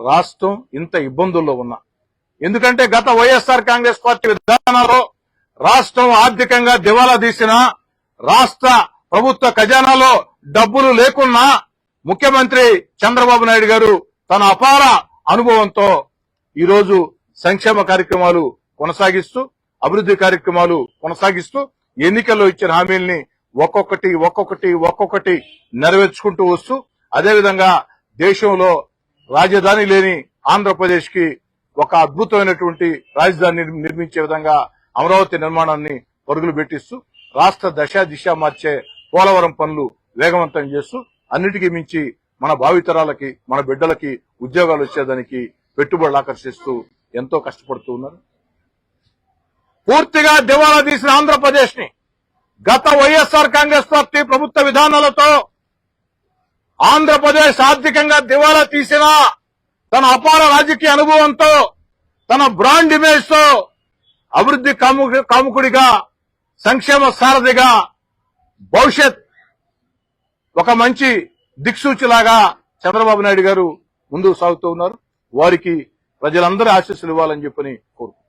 రాష్ట్రం ఇంత ఇబ్బందుల్లో ఉన్నా. ఎందుకంటే గత వైఎస్ఆర్ కాంగ్రెస్ పార్టీ విధానాల్లో రాష్ట్రం ఆర్థికంగా దివాలా తీసిన, రాష్ట్ర ప్రభుత్వ ఖజానాలో డబ్బులు లేకున్నా ముఖ్యమంత్రి చంద్రబాబు నాయుడు గారు తన అపార అనుభవంతో ఈరోజు సంక్షేమ కార్యక్రమాలు కొనసాగిస్తూ, అభివృద్ధి కార్యక్రమాలు కొనసాగిస్తూ ఎన్నికల్లో ఇచ్చిన హామీల్ని ఒక్కొక్కటి నెరవేర్చుకుంటూ వస్తూ, అదేవిధంగా దేశంలో రాజధాని లేని ఆంధ్రప్రదేశ్ కి ఒక అద్భుతమైనటువంటి రాజధాని నిర్మించే విధంగా అమరావతి నిర్మాణాన్ని పరుగులు పెట్టిస్తూ రాష్ట్ర దిశ మార్చే పోలవరం పనులు వేగవంతం చేస్తూ, అన్నిటికీ మించి మన భావితరాలకి, మన బిడ్డలకి ఉద్యోగాలు వచ్చేదానికి పెట్టుబడులు ఆకర్షిస్తూ ఎంతో కష్టపడుతూ ఉన్నారు. పూర్తిగా దివాలా తీసిన ఆంధ్రప్రదేశ్ ని గత వైఎస్ఆర్ కాంగ్రెస్ పార్టీ ప్రభుత్వ విధానాలతో ఆంధ్రప్రదేశ్ ఆర్థికంగా దివాలా తీసిన, తన అపార రాజకీయ అనుభవంతో, తన బ్రాండ్ ఇమేజ్ తో అభివృద్ధి కాముకుడిగా, సంక్షేమ సారథిగా, భవిష్యత్ ఒక మంచి దిక్సూచిలాగా చంద్రబాబు నాయుడు గారు ముందుకు సాగుతూ ఉన్నారు. వారికి ప్రజలందరూ ఆశీస్సులు ఇవ్వాలని చెప్పని కోరుకుంటున్నారు.